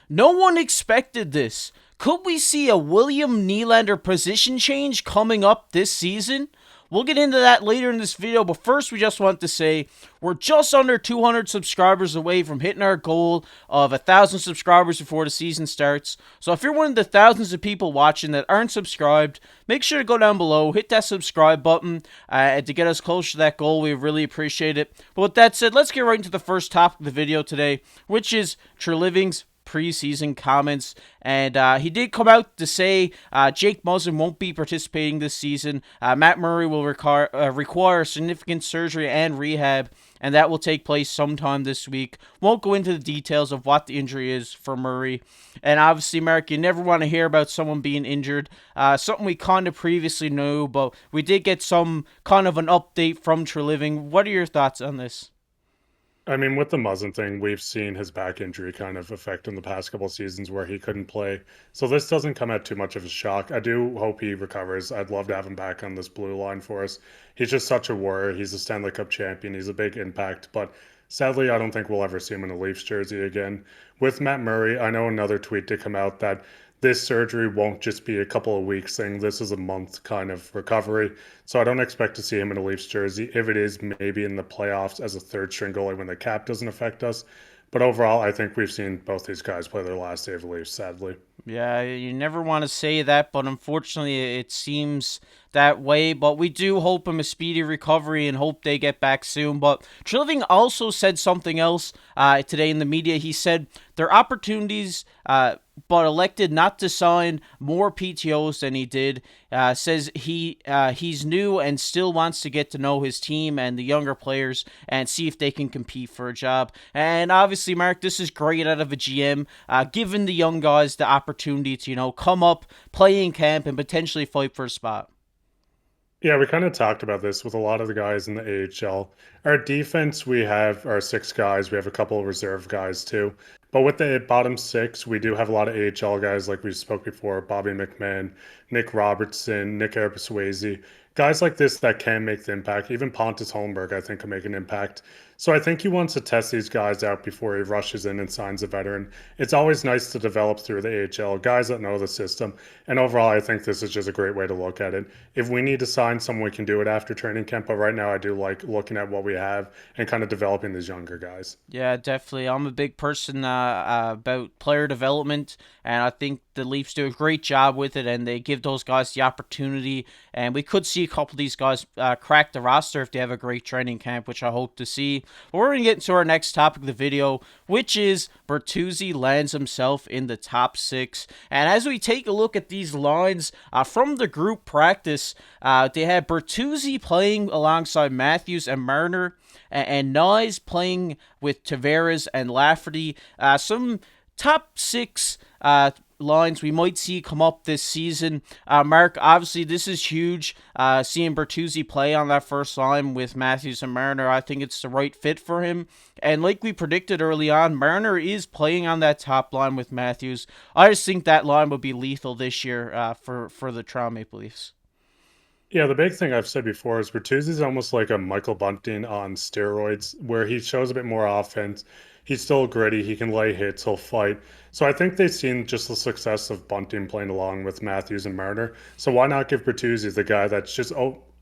No one expected this. Could we see a William Nylander position change coming up this season? We'll get into that later in this video, but first we just want to say we're just under 200 subscribers away from hitting our goal of 1,000 subscribers before the season starts. So if you're one of the thousands of people watching that aren't subscribed, make sure to go down below, hit that subscribe button to get us closer to that goal. We really appreciate it. But with that said, let's get right into the first topic of the video today, which is Treliving's preseason comments, and he did come out to say Jake Muzzin won't be participating this season. Matt Murray will require significant surgery and rehab, and that will take place sometime this week. Won't go into the details of what the injury is for Murray. And obviously, Mark, you never want to hear about someone being injured. Something we kind of previously knew, but we did get some kind of an update from Treliving. What are your thoughts on this? I mean, with the Muzzin thing, we've seen his back injury kind of affect him the past couple seasons where he couldn't play. So this doesn't come at too much of a shock. I do hope he recovers. I'd love to have him back on this blue line for us. He's just such a warrior. He's a Stanley Cup champion. He's a big impact. But sadly, I don't think we'll ever see him in a Leafs jersey again. With Matt Murray, I know another tweet to come out that this surgery won't just be a couple of weeks thing. This is a month kind of recovery. So I don't expect to see him in a Leafs jersey. If it is, maybe in the playoffs as a third string goalie when the cap doesn't affect us. But overall, I think we've seen both these guys play their last day of the Leafs, sadly. Yeah, you never want to say that, but unfortunately it seems that way. But we do hope him a speedy recovery and hope they get back soon. But Treliving also said something else today in the media. He said their opportunities, but elected not to sign more PTOs than he did. Says he's new and still wants to get to know his team and the younger players and see if they can compete for a job. And obviously, Mark, this is great out of a GM, giving the young guys the opportunity to come up, play in camp, and potentially fight for a spot. Yeah, we kind of talked about this with a lot of the guys in the AHL. Our defense, we have our six guys. We have a couple of reserve guys too. But with the bottom six, we do have a lot of AHL guys, like we spoke before: Bobby McMahon, Nick Robertson, Nick Erbswazy. Guys like this that can make the impact. Even Pontus Holmberg, I think, can make an impact. So I think he wants to test these guys out before he rushes in and signs a veteran. It's always nice to develop through the AHL, guys that know the system. And overall, I think this is just a great way to look at it. If we need to sign someone, we can do it after training camp. But right now, I do like looking at what we have and kind of developing these younger guys. Yeah, definitely. I'm a big person about player development, and I think the Leafs do a great job with it, and they give those guys the opportunity. And we could see a couple of these guys crack the roster if they have a great training camp, which I hope to see. But we're going to get into our next topic of the video, which is Bertuzzi lands himself in the top six. And as we take a look at these lines from the group practice, they had Bertuzzi playing alongside Matthews and Marner, and Nyes playing with Tavares and Lafferty. Some top six lines we might see come up this season. Mark, obviously this is huge. Seeing Bertuzzi play on that first line with Matthews and Marner, I think it's the right fit for him. And like we predicted early on, Marner is playing on that top line with Matthews. I just think that line would be lethal this year for the Toronto Maple Leafs. Yeah, the big thing I've said before is Bertuzzi's almost like a Michael Bunting on steroids, where he shows a bit more offense. He's still gritty. He can lay hits. He'll fight. So I think they've seen just the success of Bunting playing along with Matthews and Marner. So why not give Bertuzzi the guy that's just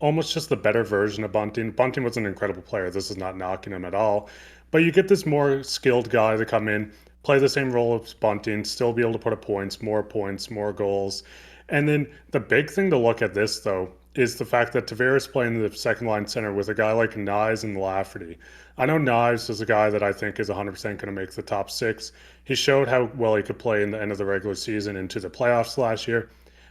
almost just the better version of Bunting? Bunting was an incredible player. This is not knocking him at all. But you get this more skilled guy to come in, play the same role as Bunting, still be able to put up points, more goals. And then the big thing to look at this, though, is the fact that Tavares playing the second line center with a guy like Nyes and Lafferty. I know Nyes is a guy that I think is 100% going to make the top six. He showed how well he could play in the end of the regular season into the playoffs last year.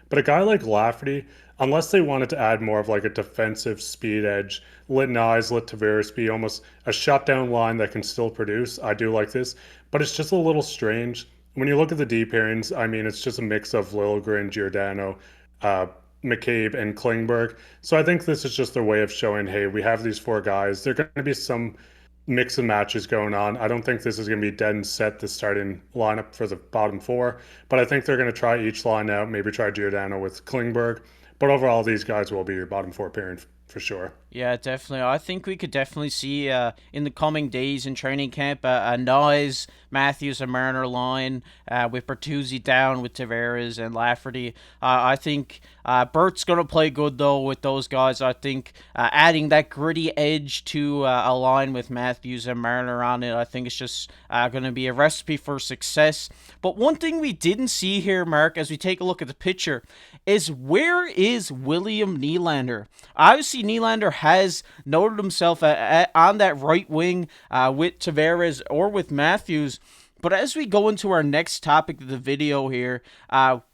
But a guy like Lafferty, unless they wanted to add more of like a defensive speed edge, let Nyes, let Tavares be almost a shutdown line that can still produce, I do like this. But it's just a little strange. When you look at the D pairings, I mean, it's just a mix of Liljegren, Giordano, uh, McCabe and Klingberg. So I think this is just their way of showing, hey, we have these four guys. There are going to be some mix of matches going on. I don't think this is going to be dead and set the starting lineup for the bottom four, but I think they're going to try each line out, maybe try Giordano with Klingberg. But overall, these guys will be your bottom four pairing for sure. Yeah, definitely. I think we could definitely see in the coming days in training camp a Nyes, Matthews, and Marner line with Bertuzzi down with Tavares and Lafferty. I think Bert's going to play good, though, with those guys. I think adding that gritty edge to a line with Matthews and Marner on it, I think it's just going to be a recipe for success. But one thing we didn't see here, Mark, as we take a look at the picture, is where is William Nylander? Obviously, Nylander has noted himself on that right wing with Tavares or with Matthews. But as we go into our next topic of the video here,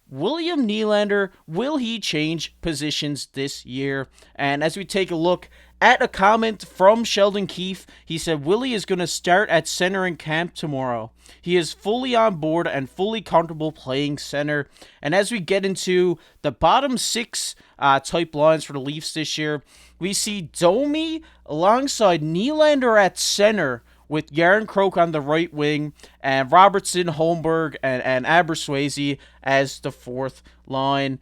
William Nylander, will he change positions this year? And as we take a look at a comment from Sheldon Keefe, he said Willie is going to start at center in camp tomorrow. He is fully on board and fully comfortable playing center. And as we get into the bottom six type lines for the Leafs this year, we see Domi alongside Nylander at center with Yarncroke on the right wing and Robertson, Holmberg, and Abersuazi as the fourth line.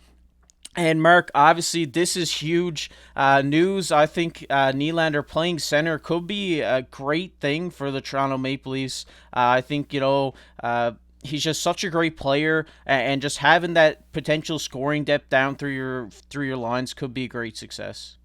And Mark, obviously, this is huge news. I think Nylander playing center could be a great thing for the Toronto Maple Leafs. I think he's just such a great player, and just having that potential scoring depth down through your lines could be a great success.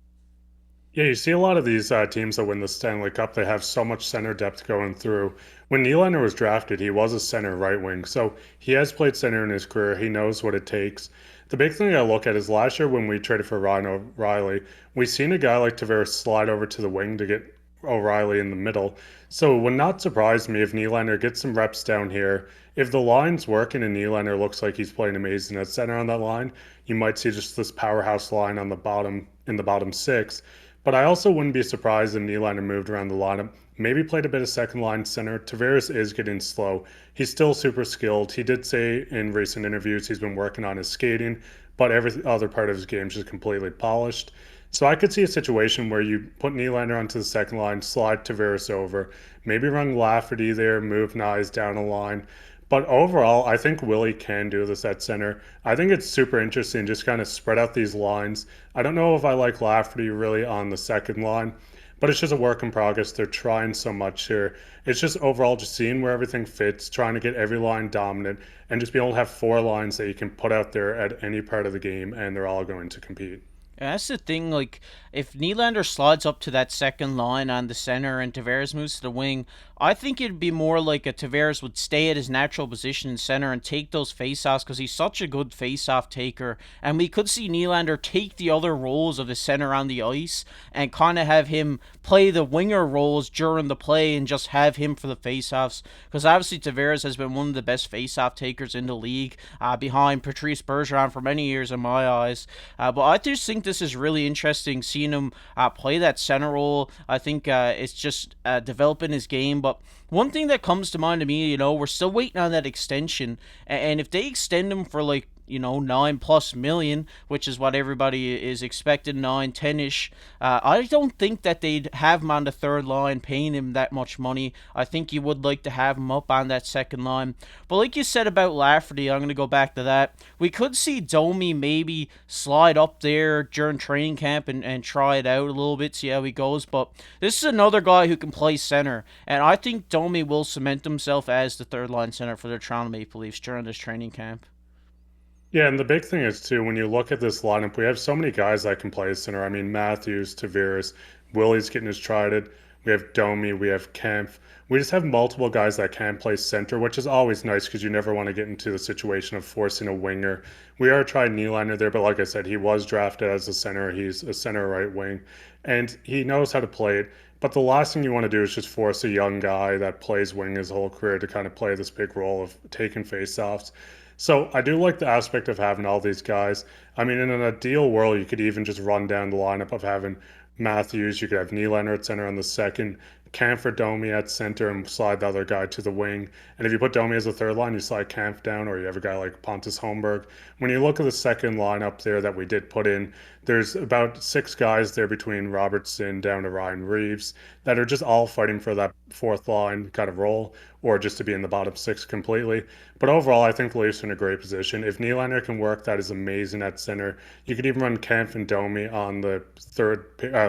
Yeah, you see a lot of these teams that win the Stanley Cup, they have so much center depth going through. When Nylander was drafted, he was a center right wing, so he has played center in his career. He knows what it takes. The big thing I look at is last year when we traded for Ryan O'Reilly, we seen a guy like Tavares slide over to the wing to get O'Reilly in the middle. So it would not surprise me if Nylander gets some reps down here. If the line's working and Nylander looks like he's playing amazing at center on that line, you might see just this powerhouse line on the bottom in the bottom six. But I also wouldn't be surprised if Nylander moved around the lineup, maybe played a bit of second line center. Tavares is getting slow. He's still super skilled. He did say in recent interviews he's been working on his skating, but every other part of his game is just completely polished. So I could see a situation where you put Nylander onto the second line, slide Tavares over, maybe run Lafferty there, move Nyes down a line. But overall, I think Willie can do this at center. I think it's super interesting, just kind of spread out these lines. I don't know if I like Lafferty really on the second line, but it's just a work in progress. They're trying so much here. It's just overall just seeing where everything fits, trying to get every line dominant, and just be able to have four lines that you can put out there at any part of the game, and they're all going to compete. And that's the thing, like, if Nylander slides up to that second line on the center and Tavares moves to the wing, I think it'd be more like a Tavares would stay at his natural position in center and take those faceoffs because he's such a good faceoff taker. And we could see Nylander take the other roles of the center on the ice and kind of have him play the winger roles during the play and just have him for the faceoffs. Because obviously Tavares has been one of the best faceoff takers in the league, behind Patrice Bergeron for many years in my eyes. But I just think this is really interesting seeing him play that center role. I think it's just developing his game. But one thing that comes to mind to me, we're still waiting on that extension. And if they extend him for 9+ million, which is what everybody is expecting, 9-10ish. I don't think that they'd have him on the third line paying him that much money. I think you would like to have him up on that second line. But like you said about Lafferty, I'm going to go back to that. We could see Domi maybe slide up there during training camp and try it out a little bit, see how he goes. But this is another guy who can play center. And I think Domi will cement himself as the third line center for the Toronto Maple Leafs during this training camp. Yeah, and the big thing is too, when you look at this lineup, we have so many guys that can play center. I mean, Matthews, Tavares, Willie's getting his trident. We have Domi, we have Kempf. We just have multiple guys that can play center, which is always nice because you never want to get into the situation of forcing a winger. We are trying Nylander there, but like I said, he was drafted as a center. He's a center right wing, and he knows how to play it. But the last thing you want to do is just force a young guy that plays wing his whole career to kind of play this big role of taking faceoffs. So I do like the aspect of having all these guys. I mean, in an ideal world, you could even just run down the lineup of having Matthews. You could have Nylander at center on the second, Kampf or Domi at center and slide the other guy to the wing. And if you put Domi as a third line, you slide Kampf down, or you have a guy like Pontus Holmberg. When you look at the second lineup there that we did put in, there's about 6 guys there between Robertson down to Ryan Reeves that are just all fighting for that fourth line kind of role, or just to be in the bottom 6 completely. But overall, I think the Leafs are in a great position. If Nylander can work, that is amazing at center. You could even run Kampf and Domi on the third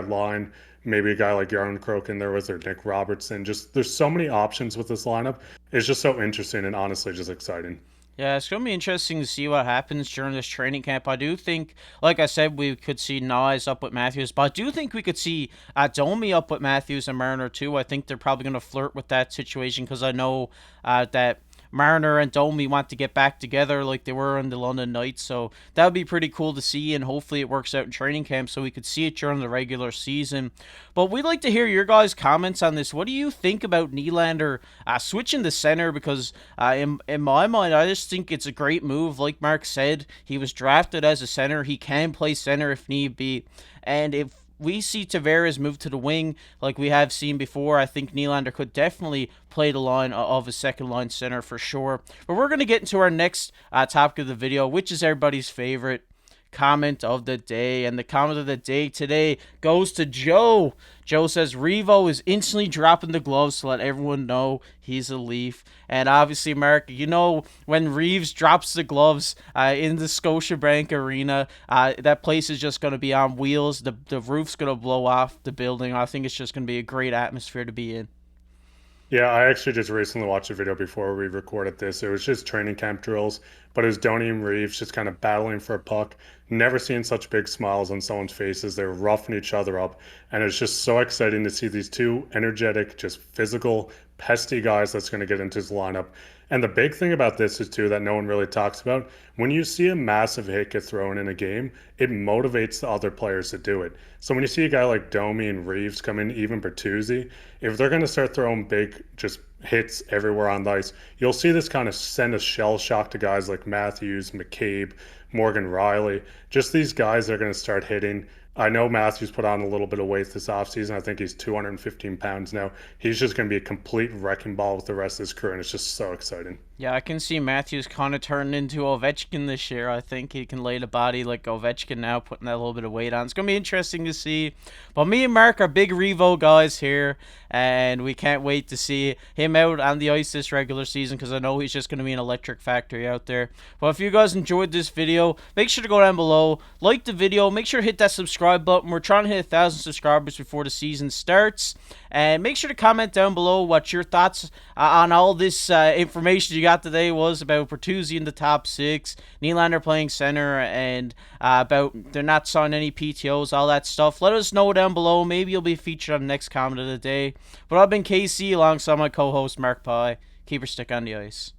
line. Maybe a guy like Yarncroke in there with, or Nick Robertson. Just there's so many options with this lineup. It's just so interesting and honestly just exciting. Yeah, it's going to be interesting to see what happens during this training camp. I do think, like I said, we could see Nyes up with Matthews, but I do think we could see Domi up with Matthews and Marner too. I think they're probably going to flirt with that situation because I know that Marner and Domi want to get back together like they were in the London Knights, so that would be pretty cool to see, and hopefully it works out in training camp so we could see it during the regular season. But we'd like to hear your guys' comments on this. What do you think about Nylander switching to center? Because in my mind, I just think it's a great move. Like Mark said, he was drafted as a center. He can play center if need be, and if we see Tavares move to the wing like we have seen before, I think Nylander could definitely play the line of a second line center for sure. But we're going to get into our next topic of the video, which is everybody's favorite comment of the day. And the comment of the day today goes to Joe. Joe says Revo is instantly dropping the gloves to let everyone know he's a Leaf. And obviously, Mark, you know, when Reeves drops the gloves in the Scotiabank Arena, that place is just going to be on wheels. The roof's going to blow off the building. I think it's just going to be a great atmosphere to be in. Yeah, I actually just recently watched a video before we recorded this. It was just training camp drills, but it was Donnie and Reeves just kind of battling for a puck. Never seen such big smiles on someone's faces. They were roughing each other up, and it's just so exciting to see these two energetic, just physical, pesty guys that's going to get into his lineup. And the big thing about this is too that no one really talks about. When you see a massive hit get thrown in a game, it motivates the other players to do it. So when you see a guy like Domi and Reeves come in, even Bertuzzi, if they're going to start throwing big just hits everywhere on the ice, you'll see this kind of send a shell shock to guys like Matthews, McCabe, Morgan Riley. Just these guys that are going to start hitting. I know Matthews put on a little bit of weight this offseason. I think he's 215 pounds now. He's just going to be a complete wrecking ball with the rest of his career, and it's just so exciting. Yeah, I can see Matthews kind of turning into Ovechkin this year. I think he can lay the body like Ovechkin now, putting that little bit of weight on. It's going to be interesting to see. But me and Mark are big Revo guys here, and we can't wait to see him out on the ice this regular season because I know he's just going to be an electric factory out there. Well, if you guys enjoyed this video, make sure to go down below, like the video, make sure to hit that subscribe button. We're trying to hit 1,000 subscribers before the season starts. And make sure to comment down below what your thoughts on all this information you got today was about Bertuzzi in the top 6, Nylander playing center, and about they're not signing any PTOs, all that stuff. Let us know down below. Maybe you'll be featured on the next comment of the day. But I've been KC alongside my co-host Mark Pye. Keep your stick on the ice.